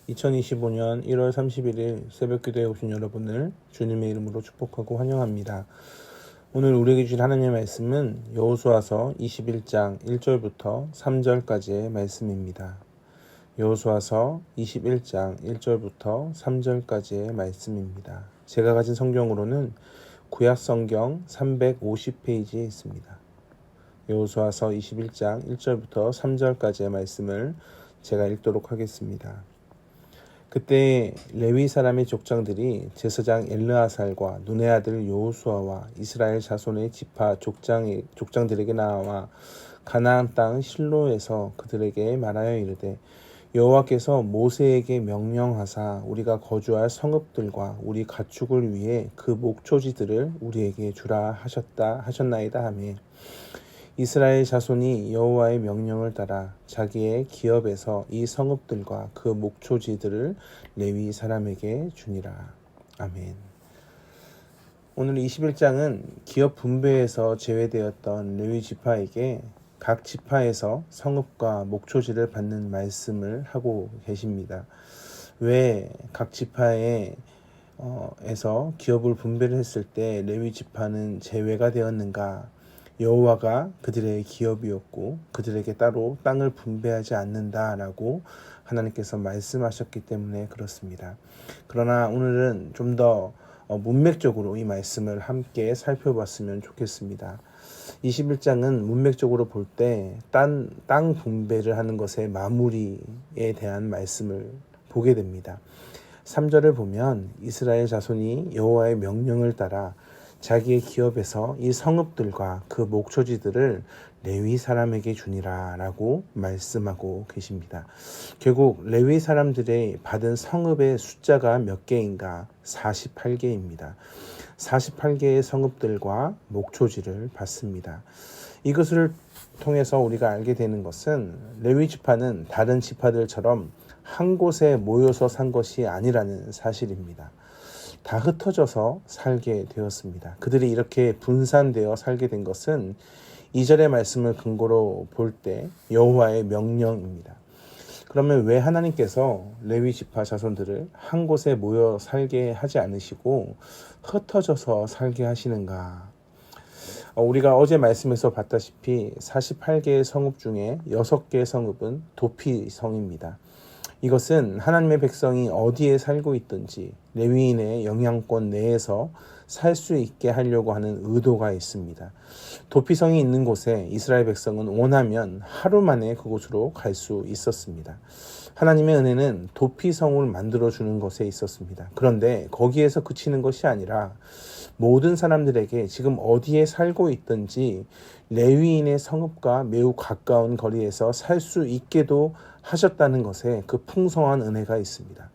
2025년 1월 31일 새벽기도에 오신 여러분을 주님의 이름으로 축복하고 환영합니다. 오늘 우리에게 주신 하나님의 말씀은 여호수아서 21장 1절부터 3절까지의 말씀입니다. 여호수아서 21장 1절부터 3절까지의 말씀입니다. 제가 가진 성경으로는 구약성경 350페이지에 있습니다. 여호수아서 21장 1절부터 3절까지의 말씀을 제가 읽도록 하겠습니다. 그때 레위 사람의 족장들이 제사장 엘르아살과 눈의 아들 여호수아와 이스라엘 자손의 지파 족장들에게 나와 가나안 땅 실로에서 그들에게 말하여 이르되 여호와께서 모세에게 명령하사 우리가 거주할 성읍들과 우리 가축을 위해 그 목초지들을 우리에게 주라 하셨나이다 하며 이스라엘 자손이 여호와의 명령을 따라 자기의 기업에서 이 성읍들과 그 목초지들을 레위 사람에게 주니라. 아멘. 오늘 21장은 기업 분배에서 제외되었던 레위 지파에게 각 지파에서 성읍과 목초지를 받는 말씀을 하고 계십니다. 왜 각 지파에서 기업을 분배를 했을 때 레위 지파는 제외가 되었는가? 여호와가 그들의 기업이었고 그들에게 따로 땅을 분배하지 않는다라고 하나님께서 말씀하셨기 때문에 그렇습니다. 그러나 오늘은 좀 더 문맥적으로 이 말씀을 함께 살펴봤으면 좋겠습니다. 21장은 문맥적으로 볼 때 땅 분배를 하는 것의 마무리에 대한 말씀을 보게 됩니다. 3절을 보면 이스라엘 자손이 여호와의 명령을 따라 자기의 기업에서 이 성읍들과 그 목초지들을 레위 사람에게 주니라 라고 말씀하고 계십니다. 결국 레위 사람들의 받은 성읍의 숫자가 몇 개인가? 48개입니다. 48개의 성읍들과 목초지를 받습니다. 이것을 통해서 우리가 알게 되는 것은 레위 지파는 다른 지파들처럼 한 곳에 모여서 산 것이 아니라는 사실입니다. 다 흩어져서 살게 되었습니다. 그들이 이렇게 분산되어 살게 된 것은 2절의 말씀을 근거로 볼 때 여호와의 명령입니다. 그러면 왜 하나님께서 레위 지파 자손들을 한 곳에 모여 살게 하지 않으시고 흩어져서 살게 하시는가? 우리가 어제 말씀에서 봤다시피 48개의 성읍 중에 6개의 성읍은 도피성입니다. 이것은 하나님의 백성이 어디에 살고 있든지 레위인의 영향권 내에서 살 수 있게 하려고 하는 의도가 있습니다. 도피성이 있는 곳에 이스라엘 백성은 원하면 하루 만에 그곳으로 갈 수 있었습니다. 하나님의 은혜는 도피성을 만들어주는 것에 있었습니다. 그런데 거기에서 그치는 것이 아니라 모든 사람들에게 지금 어디에 살고 있든지 레위인의 성읍과 매우 가까운 거리에서 살 수 있게도 하셨다는 것에 그 풍성한 은혜가 있습니다.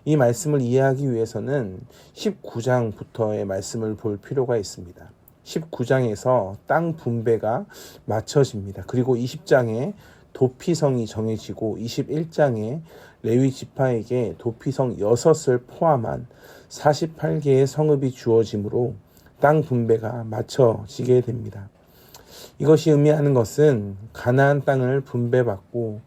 이 말씀을 이해하기 위해서는 19장부터의 말씀을 볼 필요가 있습니다. 19장에서 땅 분배가 맞춰집니다. 그리고 20장에 도피성이 정해지고 21장에 레위 지파에게 도피성 6을 포함한 48개의 성읍이 주어지므로 땅 분배가 맞춰지게 됩니다. 이것이 의미하는 것은 가나안 땅을 분배받고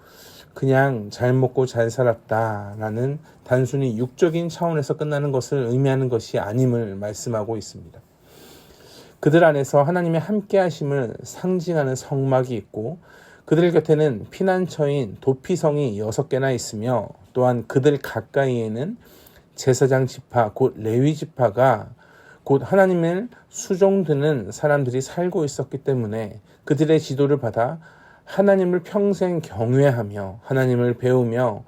그냥 잘 먹고 잘 살았다라는 단순히 육적인 차원에서 끝나는 것을 의미하는 것이 아님을 말씀하고 있습니다. 그들 안에서 하나님의 함께하심을 상징하는 성막이 있고 그들 곁에는 피난처인 도피성이 6개나 있으며 또한 그들 가까이에는 제사장 지파 곧 레위 지파가 곧 하나님을 수종드는 사람들이 살고 있었기 때문에 그들의 지도를 받아 하나님을 평생 경외하며 하나님을 배우며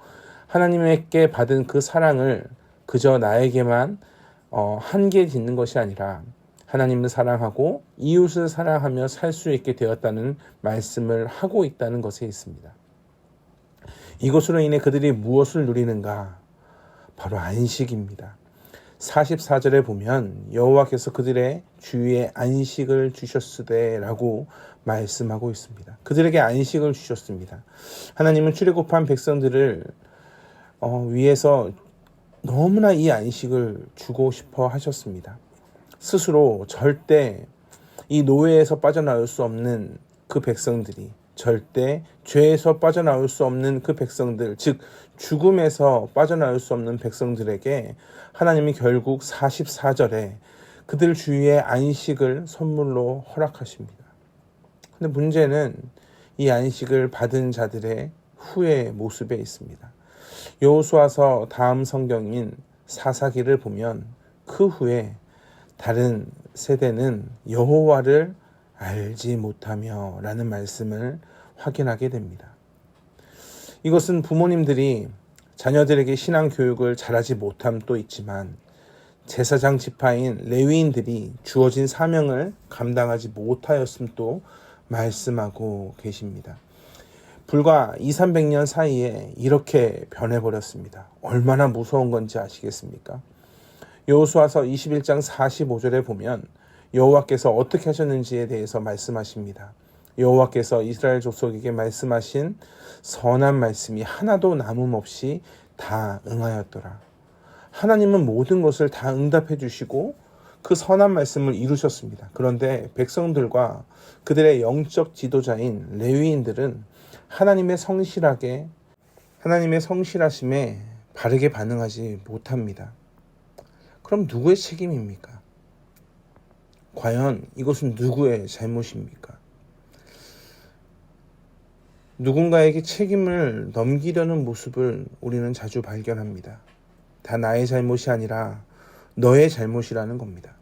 하나님께 받은 그 사랑을 그저 나에게만 한계 짓는 것이 아니라 하나님을 사랑하고 이웃을 사랑하며 살 수 있게 되었다는 말씀을 하고 있다는 것에 있습니다. 이것으로 인해 그들이 무엇을 누리는가? 바로 안식입니다. 44절에 보면 여호와께서 그들의 주위에 안식을 주셨으되 라고 말씀하고 있습니다. 그들에게 안식을 주셨습니다. 하나님은 출애굽한 백성들을 위해서 너무나 이 안식을 주고 싶어 하셨습니다. 스스로 절대 이 노예에서 빠져나올 수 없는 그 백성들이 절대 죄에서 빠져나올 수 없는 그 백성들, 즉 죽음에서 빠져나올 수 없는 백성들에게 하나님이 결국 44절에 그들 주위에 안식을 선물로 허락하십니다. 근데 문제는 이 안식을 받은 자들의 후의 모습에 있습니다. 여호수아서 다음 성경인 사사기를 보면 그 후에 다른 세대는 여호와를 알지 못하며 라는 말씀을 확인하게 됩니다. 이것은 부모님들이 자녀들에게 신앙 교육을 잘하지 못함도 있지만 제사장 지파인 레위인들이 주어진 사명을 감당하지 못하였음도 말씀하고 계십니다. 불과 200~300년 사이에 이렇게 변해버렸습니다. 얼마나 무서운 건지 아시겠습니까? 여호수아서 21장 45절에 보면 여호와께서 어떻게 하셨는지에 대해서 말씀하십니다. 여호와께서 이스라엘 족속에게 말씀하신 선한 말씀이 하나도 남음없이 다 응하였더라. 하나님은 모든 것을 다 응답해 주시고 그 선한 말씀을 이루셨습니다. 그런데 백성들과 그들의 영적 지도자인 레위인들은 하나님의 성실하심에 바르게 반응하지 못합니다. 그럼 누구의 책임입니까? 과연 이것은 누구의 잘못입니까? 누군가에게 책임을 넘기려는 모습을 우리는 자주 발견합니다. 다 나의 잘못이 아니라 너의 잘못이라는 겁니다.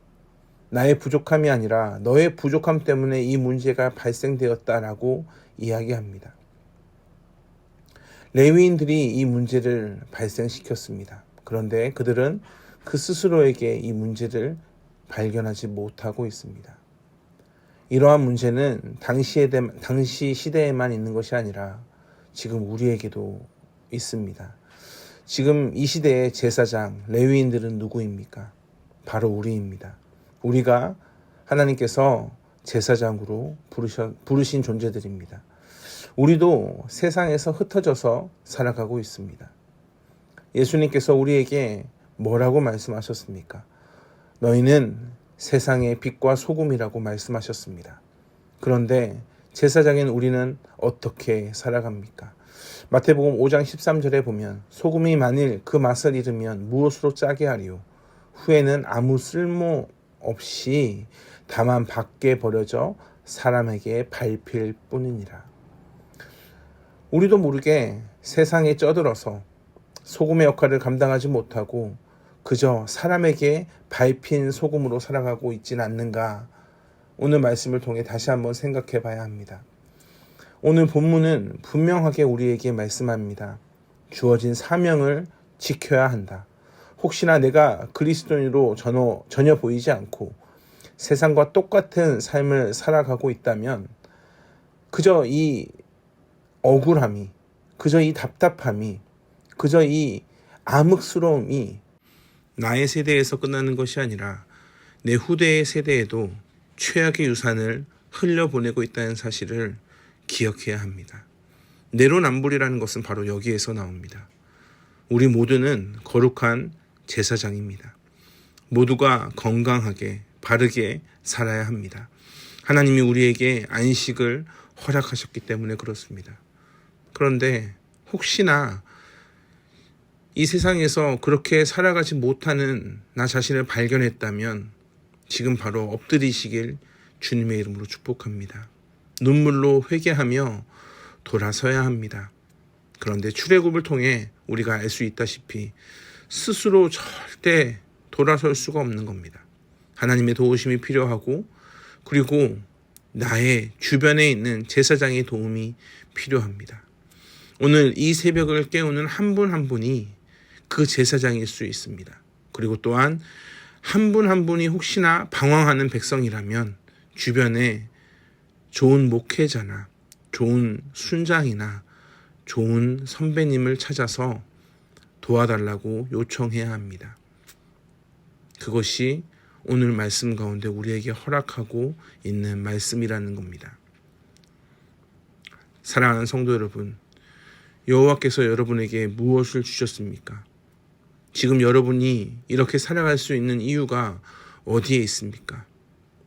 나의 부족함이 아니라 너의 부족함 때문에 이 문제가 발생되었다라고 이야기합니다. 레위인들이 이 문제를 발생시켰습니다. 그런데 그들은 그 스스로에게 이 문제를 발견하지 못하고 있습니다. 이러한 문제는 당시 시대에만 있는 것이 아니라 지금 우리에게도 있습니다. 지금 이 시대의 제사장, 레위인들은 누구입니까? 바로 우리입니다. 우리가 하나님께서 제사장으로 부르신 존재들입니다. 우리도 세상에서 흩어져서 살아가고 있습니다. 예수님께서 우리에게 뭐라고 말씀하셨습니까? 너희는 세상의 빛과 소금이라고 말씀하셨습니다. 그런데 제사장인 우리는 어떻게 살아갑니까? 마태복음 5장 13절에 보면 소금이 만일 그 맛을 잃으면 무엇으로 짜게 하리요? 후에는 아무 쓸모 없이 다만 밖에 버려져 사람에게 밟힐 뿐이니라. 우리도 모르게 세상에 쩌들어서 소금의 역할을 감당하지 못하고 그저 사람에게 밟힌 소금으로 살아가고 있지는 않는가? 오늘 말씀을 통해 다시 한번 생각해 봐야 합니다. 오늘 본문은 분명하게 우리에게 말씀합니다. 주어진 사명을 지켜야 한다. 혹시나 내가 그리스도인으로 전혀 보이지 않고 세상과 똑같은 삶을 살아가고 있다면 그저 이 억울함이, 그저 이 답답함이, 그저 이 암흑스러움이 나의 세대에서 끝나는 것이 아니라 내 후대의 세대에도 최악의 유산을 흘려보내고 있다는 사실을 기억해야 합니다. 내로남불이라는 것은 바로 여기에서 나옵니다. 우리 모두는 거룩한 제사장입니다. 모두가 건강하게 바르게 살아야 합니다. 하나님이 우리에게 안식을 허락하셨기 때문에 그렇습니다. 그런데 혹시나 이 세상에서 그렇게 살아가지 못하는 나 자신을 발견했다면 지금 바로 엎드리시길 주님의 이름으로 축복합니다. 눈물로 회개하며 돌아서야 합니다. 그런데 출애굽을 통해 우리가 알 수 있다시피 스스로 절대 돌아설 수가 없는 겁니다. 하나님의 도우심이 필요하고 그리고 나의 주변에 있는 제사장의 도움이 필요합니다. 오늘 이 새벽을 깨우는 한 분 한 분이 그 제사장일 수 있습니다. 그리고 또한 한 분 한 분이 혹시나 방황하는 백성이라면 주변에 좋은 목회자나 좋은 순장이나 좋은 선배님을 찾아서 도와달라고 요청해야 합니다. 그것이 오늘 말씀 가운데 우리에게 허락하고 있는 말씀이라는 겁니다. 사랑하는 성도 여러분, 여호와께서 여러분에게 무엇을 주셨습니까? 지금 여러분이 이렇게 살아갈 수 있는 이유가 어디에 있습니까?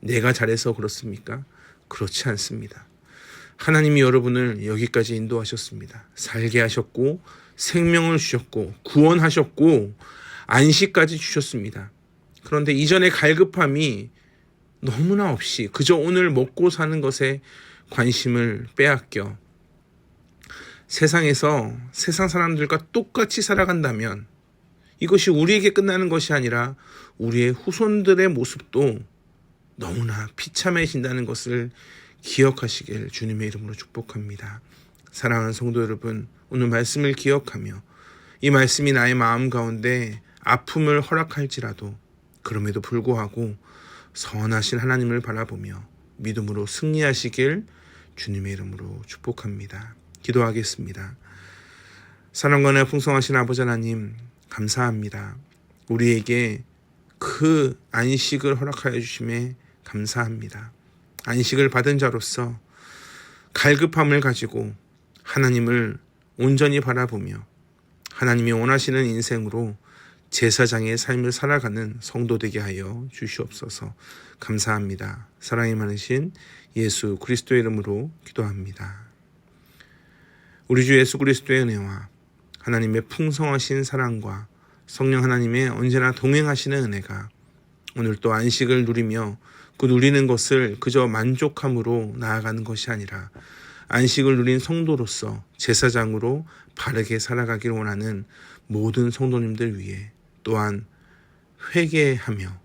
내가 잘해서 그렇습니까? 그렇지 않습니다. 하나님이 여러분을 여기까지 인도하셨습니다. 살게 하셨고 생명을 주셨고 구원하셨고 안식까지 주셨습니다. 그런데 이전의 갈급함이 너무나 없이 그저 오늘 먹고 사는 것에 관심을 빼앗겨 세상에서 세상 사람들과 똑같이 살아간다면 이것이 우리에게 끝나는 것이 아니라 우리의 후손들의 모습도 너무나 비참해진다는 것을 기억하시길 주님의 이름으로 축복합니다. 사랑하는 성도 여러분, 오늘 말씀을 기억하며 이 말씀이 나의 마음 가운데 아픔을 허락할지라도 그럼에도 불구하고 선하신 하나님을 바라보며 믿음으로 승리하시길 주님의 이름으로 축복합니다. 기도하겠습니다. 사랑과 은혜 풍성하신 아버지 하나님 감사합니다. 우리에게 그 안식을 허락하여 주심에 감사합니다. 안식을 받은 자로서 갈급함을 가지고 하나님을 온전히 바라보며 하나님이 원하시는 인생으로 제사장의 삶을 살아가는 성도 되게 하여 주시옵소서. 감사합니다. 사랑이 많으신 예수 그리스도의 이름으로 기도합니다. 우리 주 예수 그리스도의 은혜와 하나님의 풍성하신 사랑과 성령 하나님의 언제나 동행하시는 은혜가 오늘 또 안식을 누리며 그 누리는 것을 그저 만족함으로 나아가는 것이 아니라 안식을 누린 성도로서 제사장으로 바르게 살아가길 원하는 모든 성도님들 위해 또한 회개하며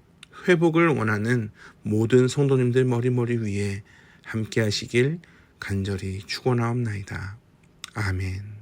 회복을 원하는 모든 성도님들 머리 위에 함께 하시길 간절히 축원하옵나이다. 아멘.